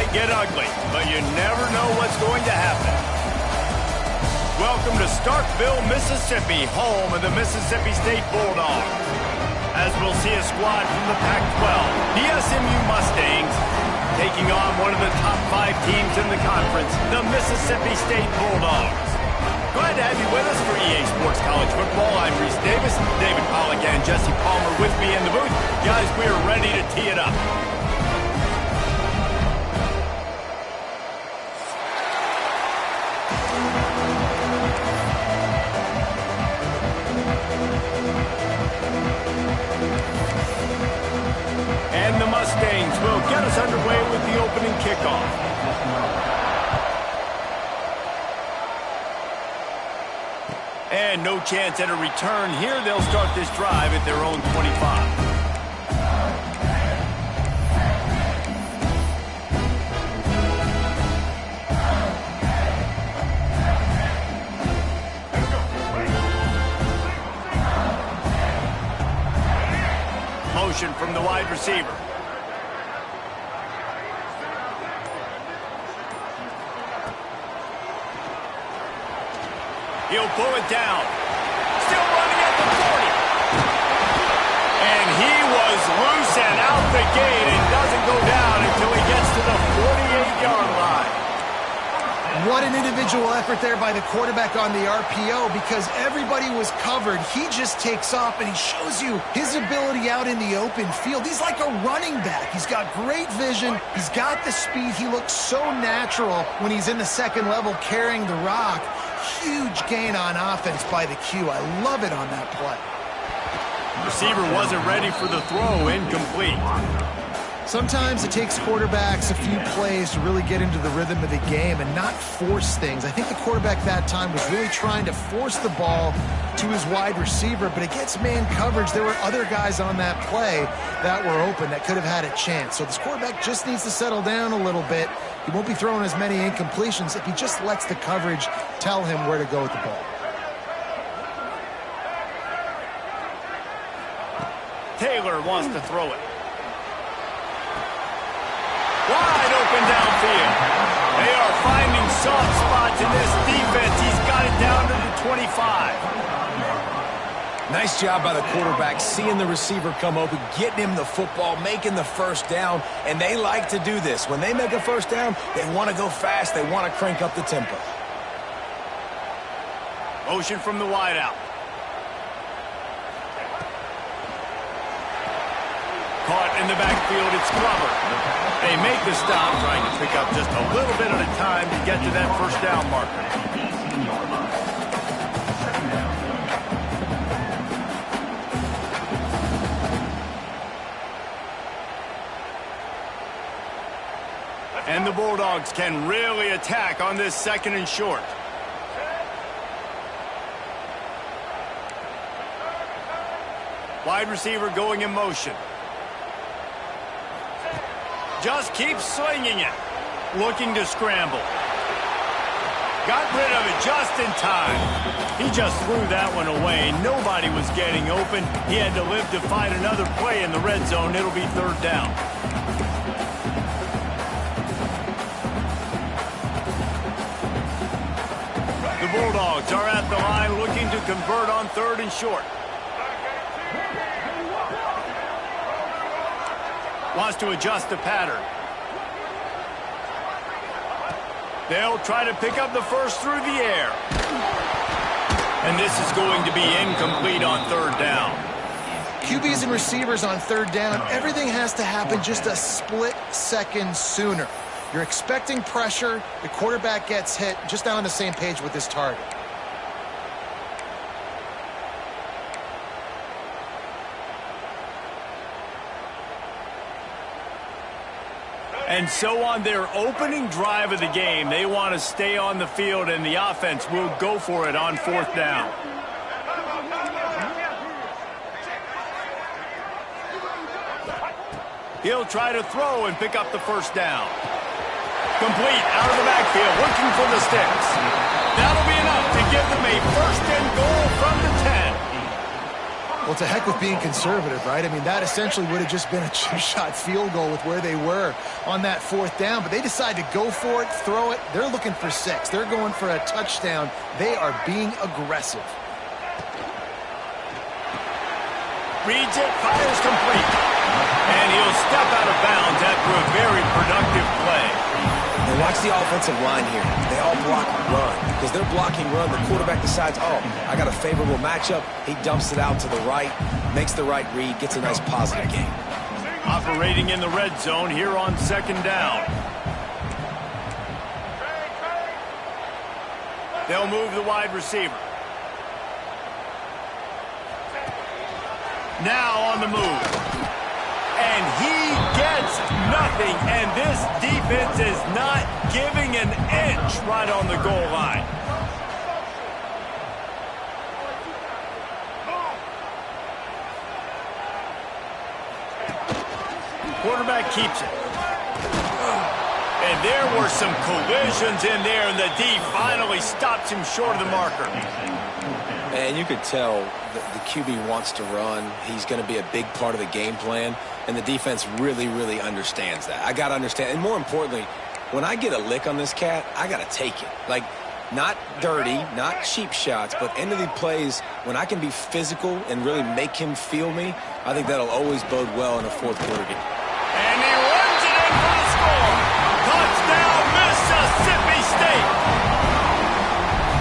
might get ugly, but you never know what's going to happen. Welcome to Starkville, Mississippi, home of the Mississippi State Bulldogs. As we'll see a squad from the Pac-12, the SMU Mustangs, taking on one of the top 5 teams in the conference, the Mississippi State Bulldogs. Glad to have you with us for EA Sports College Football. I'm Reese Davis, David Pollack and Jesse Palmer with me in the booth. Guys, we are ready to tee it up. And the Mustangs will get us underway with the opening kickoff. And no chance at a return here. They'll start this drive at their own 25. Motion from the wide receiver. He'll pull it down. Still running at the 40. And he was loose and out the gate and doesn't go down until he gets to the 48-yard line. What an individual effort there by the quarterback on the RPO, because everybody was covered. He just takes off, and he shows you his ability out in the open field. He's like a running back. He's got great vision. He's got the speed. He looks so natural when he's in the second level carrying the rock. Huge gain on offense by the Q. I love it on that play. Receiver wasn't ready for the throw. Incomplete. Sometimes it takes quarterbacks a few plays to really get into the rhythm of the game and not force things. I think the quarterback that time was really trying to force the ball to his wide receiver, but against man coverage, there were other guys on that play that were open that could have had a chance. So this quarterback just needs to settle down a little bit. He won't be throwing as many incompletions if he just lets the coverage tell him where to go with the ball. Taylor wants to throw it. Wide open downfield. They are finding soft spots in this defense. He's got it down to the 25. Nice job by the quarterback, seeing the receiver come open, getting him the football, making the first down, and they like to do this. When they make a first down, they want to go fast. They want to crank up the tempo. Motion from the wideout. Caught in the backfield, it's Glover. They make the stop, trying to pick up just a little bit at a time to get to that first down marker. And the Bulldogs can really attack on this second and short. Wide receiver going in motion. Just keeps slinging it. Looking to scramble. Got rid of it just in time. He just threw that one away. Nobody was getting open. He had to live to find another play in the red zone. It'll be third down. The Bulldogs are at the line looking to convert on third and short. Wants to adjust the pattern. They'll try to pick up the first through the air. And this is going to be incomplete on third down. QBs and receivers on third down, everything has to happen just a split second sooner. You're expecting pressure, the quarterback gets hit, just not on the same page with his target. And so on their opening drive of the game, they want to stay on the field, and the offense will go for it on fourth down. He'll try to throw and pick up the first down. Complete out of the backfield, looking for the sticks. That'll be enough to give them a first and goal from the 10. Well, to heck with being conservative, right? I mean, that essentially would have just been a chip-shot field goal with where they were on that 4th down. But they decided to go for it, throw it. They're looking for 6. They're going for a touchdown. They are being aggressive. Reads it, fires complete. And he'll step out of bounds after a very productive play. Now watch the offensive line here. They all block run. Because they're blocking run, the quarterback decides, oh, I got a favorable matchup. He dumps it out to the right, makes the right read, gets a nice positive gain. Operating in the red zone here on 2nd down. They'll move the wide receiver. Now on the move. And he gets nothing. And this defense is not giving an inch right on the goal line. Quarterback keeps it. And there were some collisions in there, and the D finally stops him short of the marker. And you could tell the QB wants to run. He's going to be a big part of the game plan, and the defense really, really understands that. I got to understand. And more importantly, when I get a lick on this cat, I got to take it. Like, not dirty, not cheap shots, but end of the plays, when I can be physical and really make him feel me, I think that'll always bode well in a 4th quarter game. And he runs it in for the score. Touchdown, Mississippi State.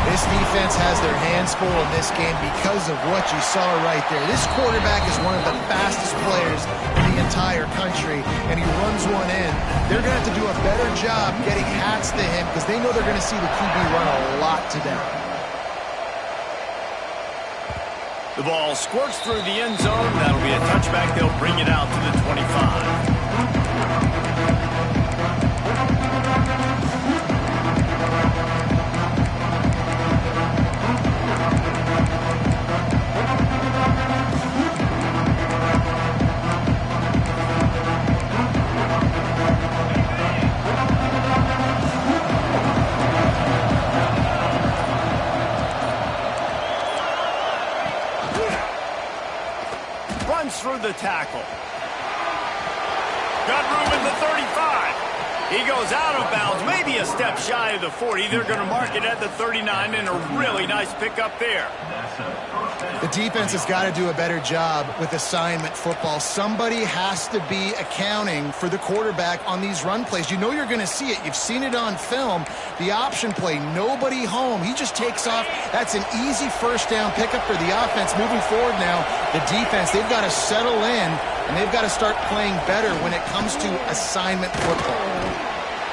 This defense has their hands full in this game because of what you saw right there. This quarterback is one of the fastest players in the entire country, and he runs one in. They're going to have to do a better job getting hats to him because they know they're going to see the QB run a lot today. The ball squirts through the end zone. That'll be a touchback. They'll bring it out to the 25. Through the tackle. Got room at the 35. He goes out of bounds, maybe a step shy of the 40. They're going to mark it at the 39, and a really nice pickup there. The defense has got to do a better job with assignment football. Somebody has to be accounting for the quarterback on these run plays. You know you're going to see it. You've seen it on film. The option play, nobody home. He just takes off. That's an easy 1st down pickup for the offense. Moving forward now, the defense, they've got to settle in, and they've got to start playing better when it comes to assignment football.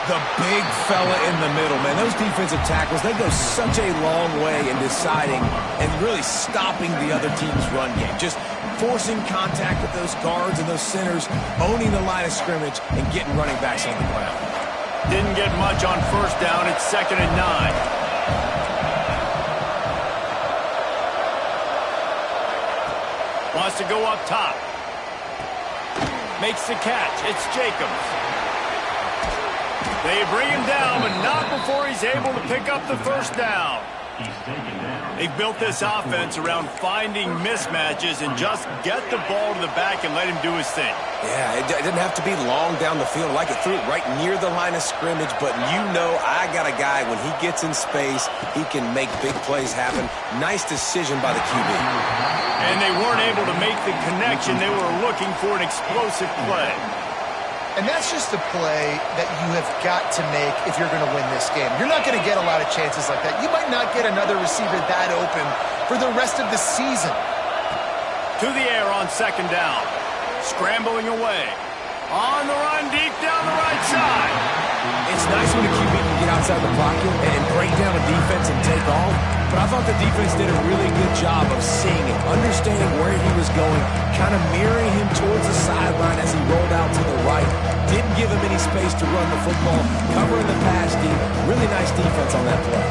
The big fella in the middle, man. Those defensive tackles, they go such a long way in deciding and really stopping the other team's run game. Just forcing contact with those guards and those centers, owning the line of scrimmage, and getting running backs on the ground. Didn't get much on 1st down. It's 2nd and 9. Wants to go up top. Makes the catch. It's Jacobs. They bring him down, but not before he's able to pick up the 1st down. They've built this offense around finding mismatches and just get the ball to the back and let him do his thing. Yeah, it didn't have to be long down the field. Like it threw it right near the line of scrimmage, but you know I got a guy, when he gets in space, he can make big plays happen. Nice decision by the QB. And they weren't able to make the connection. They were looking for an explosive play. And that's just a play that you have got to make if you're going to win this game. You're not going to get a lot of chances like that. You might not get another receiver that open for the rest of the season. To the air on 2nd down. Scrambling away. On the run, deep down the right side. It's nice when a QB can get outside the pocket and break down a defense and take off. But I thought the defense did a really good job of seeing him, understanding where he was going, kind of mirroring him towards the sideline as he rolled out to the right. Didn't give him any space to run the football, covering the pass deep. Really nice defense on that play.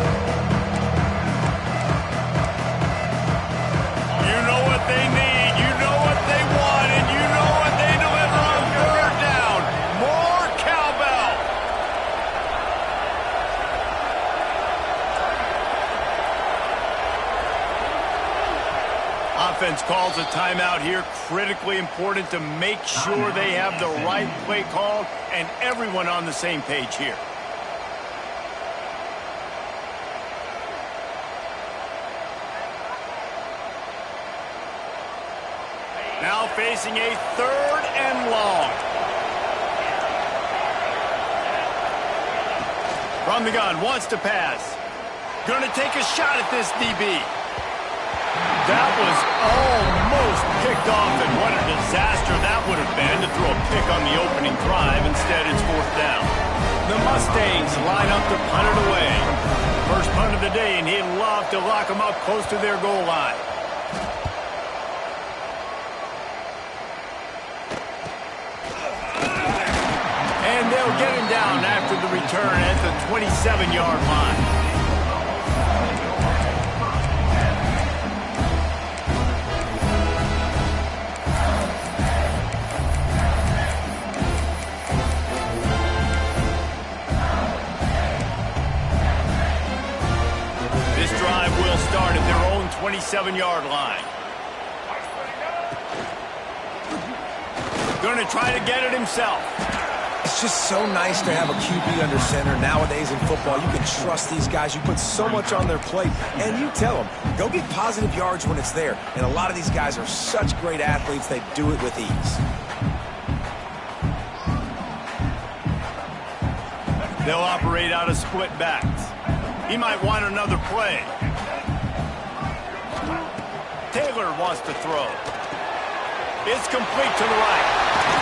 You know what they need, you know what they want, and you know what they deliver on 3rd down. More cowbell. offense calls a timeout here. Critically important to make sure they have the right play called and everyone on the same page here. Now facing a 3rd and long. From the gun, wants to pass. Gonna take a shot at this DB. That was almost picked off, and what a disaster that would have been to throw a pick on the opening drive. Instead, it's 4th down. The Mustangs line up to punt it away. First punt of the day, and he'd love to lock them up close to their goal line. And they'll get him down after the return at the 27-yard line. Start at their own 27-yard line. Going to try to get it himself. It's just so nice to have a QB under center. Nowadays in football, you can trust these guys. You put so much on their plate, and you tell them, go get positive yards when it's there. And a lot of these guys are such great athletes, they do it with ease. They'll operate out of split backs. He might want another play. Taylor wants to throw. It's complete to the right.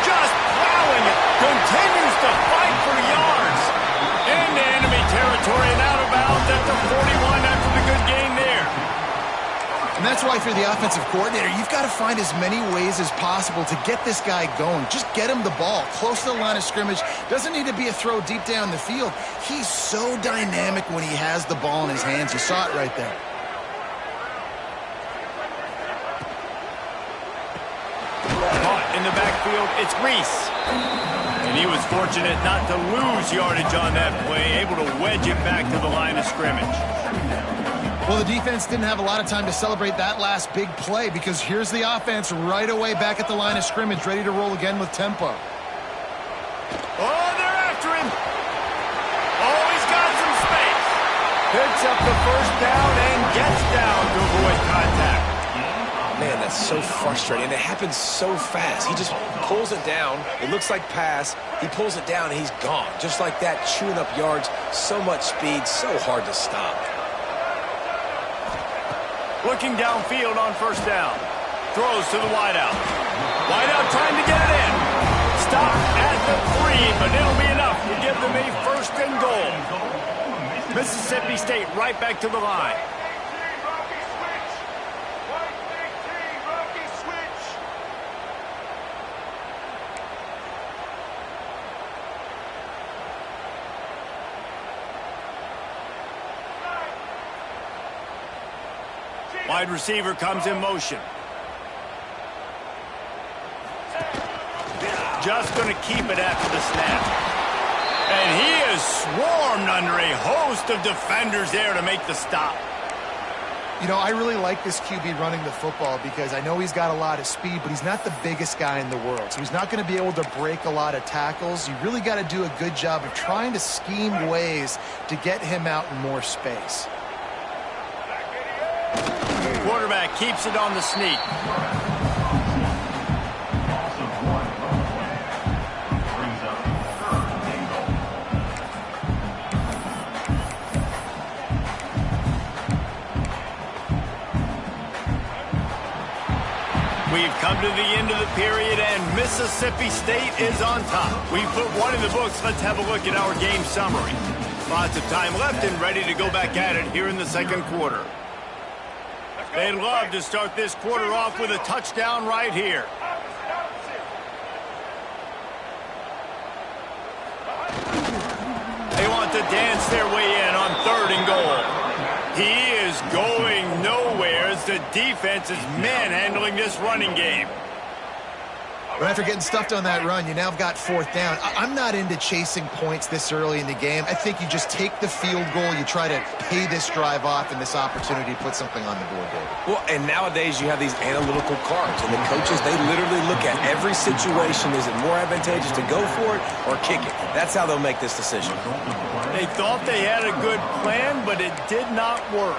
Just plowing it. Continues to fight for yards. Into enemy territory and out of bounds at the 41 after the good gain there. And that's why, if you're the offensive coordinator, you've got to find as many ways as possible to get this guy going. Just get him the ball close to the line of scrimmage. Doesn't need to be a throw deep down the field. He's so dynamic when he has the ball in his hands. You saw it right there. In the backfield, it's Reese. And he was fortunate not to lose yardage on that play, able to wedge it back to the line of scrimmage. Well, the defense didn't have a lot of time to celebrate that last big play, because here's the offense right away back at the line of scrimmage, ready to roll again with tempo. Oh, they're after him. Oh, he's got some space. Picks up the 1st down and gets down to avoid contact. Man, that's so frustrating. And it happens so fast. He just pulls it down. It looks like pass. He pulls it down, and he's gone. Just like that, chewing up yards. So much speed, so hard to stop. Looking downfield on 1st down. Throws to the wideout. Wideout trying to get it in. Stop at the 3, but it'll be enough to give them a 1st and goal. Mississippi State right back to the line. Wide receiver comes in motion. Just going to keep it after the snap. And he is swarmed under a host of defenders there to make the stop. You know, I really like this QB running the football, because I know he's got a lot of speed, but he's not the biggest guy in the world. So he's not going to be able to break a lot of tackles. You really got to do a good job of trying to scheme ways to get him out in more space. Quarterback keeps it on the sneak. We've come to the end of the period, and Mississippi State is on top. We've put one in the books. Let's have a look at our game summary. Lots of time left and ready to go back at it here in the 2nd quarter. They'd love to start this quarter off with a touchdown right here. They want to dance their way in on 3rd and goal. He is going nowhere as the defense is manhandling this running game. But after getting stuffed on that run, you now have got fourth down. I'm not into chasing points this early in the game. I think you just take the field goal. You try to pay this drive off and this opportunity to put something on the board, David. Well, and nowadays you have these analytical cards, and the coaches, they literally look at every situation. Is it more advantageous to go for it or kick it? That's how they'll make this decision. They thought they had a good plan, but it did not work.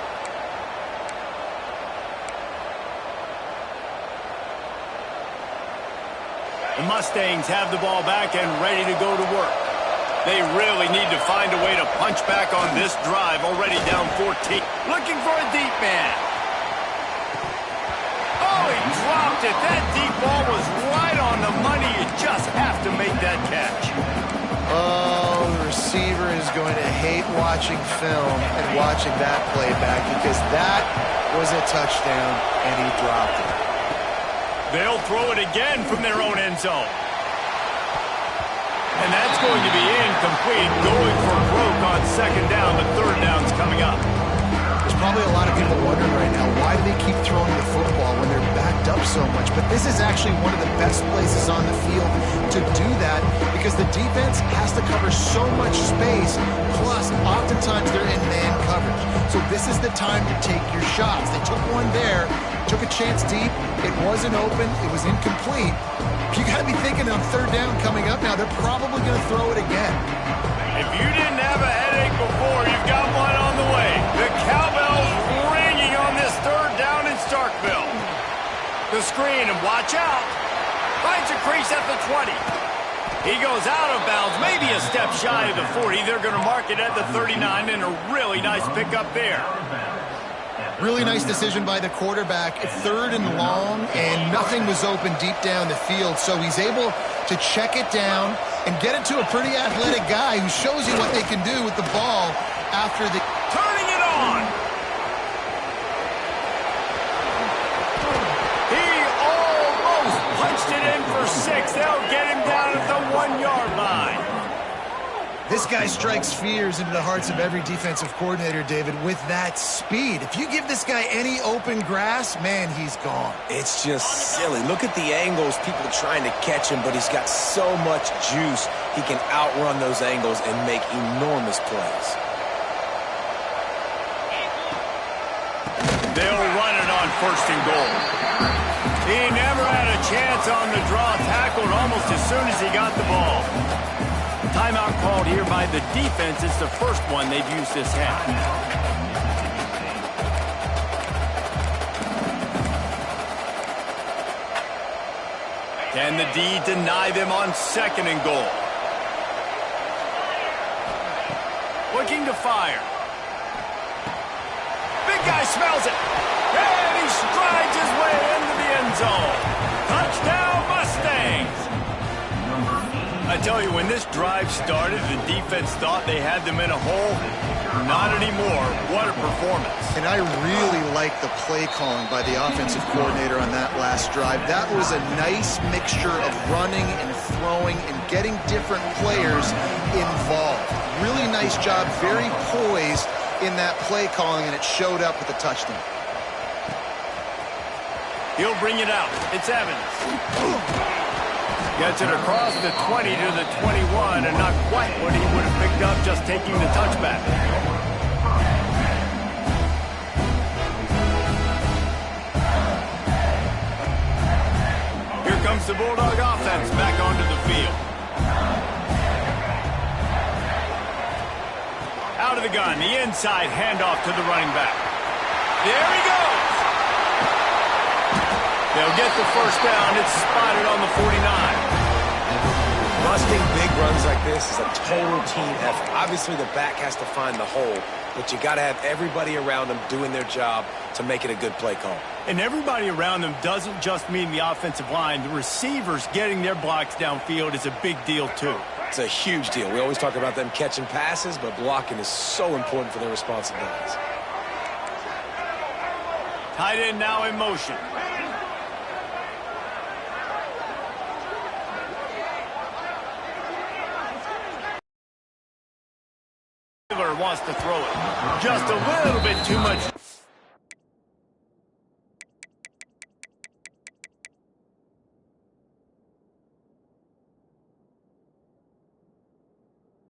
The Mustangs have the ball back and ready to go to work. They really need to find a way to punch back on this drive, already down 14. Looking for a deep man. Oh, he dropped it. That deep ball was right on the money. You just have to make that catch. Oh, the receiver is going to hate watching film and watching that play back because that was a touchdown, and he dropped it. They'll throw it again from their own end zone. And that's going to be incomplete. Going for broke on second down, but third down's coming up. There's probably a lot of people wondering right now, why do they keep throwing the football when they're backed up so much? But this is actually one of the best places on the field to do that because the defense has to cover so much space, plus oftentimes they're in man coverage. So this is the time to take your shots. They took one there, took a chance deep. It wasn't open. It was incomplete. You got to be thinking on third down coming up now, they're probably going to throw it again. If you didn't have a headache before, you've got one on the way. The cowbell's ringing on this third down in Starkville. The screen, and watch out. Finds a crease at the 20. He goes out of bounds, maybe a step shy of the 40. They're going to mark it at the 39, and a really nice pickup there. Really nice decision by the quarterback. Third and long, and nothing was open deep down the field, so he's able to check it down and get it to a pretty athletic guy who shows you what they can do with the ball after the... Turning it on! He almost punched it in for 6. They'll get him down at the 1-yard line. This guy strikes fears into the hearts of every defensive coordinator, David, with that speed. If you give this guy any open grass, man, he's gone. It's just silly. Look at the angles, people trying to catch him, but he's got so much juice. He can outrun those angles and make enormous plays. They'll run it on first and goal. He never had a chance on the draw, tackled almost as soon as he got the ball. Timeout called here by the defense. It's the first one they've used this half. Can the D deny them on second and goal? Looking to fire. Big guy smells it. And he strides his way into the end zone. Touchdown, Mustangs! I tell you, when this drive started, the defense thought they had them in a hole. Not anymore. What a performance. And I really like the play calling by the offensive coordinator on that last drive. That was a nice mixture of running and throwing and getting different players involved. Really nice job, very poised in that play calling, and it showed up with a touchdown. He'll bring it out. It's Evans. Gets it across the 20 to the 21, and not quite what he would have picked up just taking the touchback. Here comes the Bulldog offense back onto the field. Out of the gun, the inside handoff to the running back. There he goes. They'll get the first down. It's spotted on the 49. Busting big runs like this is a total team effort. Obviously, the back has to find the hole, but you got to have everybody around them doing their job to make it a good play call. And everybody around them doesn't just mean the offensive line. The receivers getting their blocks downfield is a big deal, too. It's a huge deal. We always talk about them catching passes, but blocking is so important for their responsibilities. Tight end now in motion. Wants to throw it. Just a little bit too much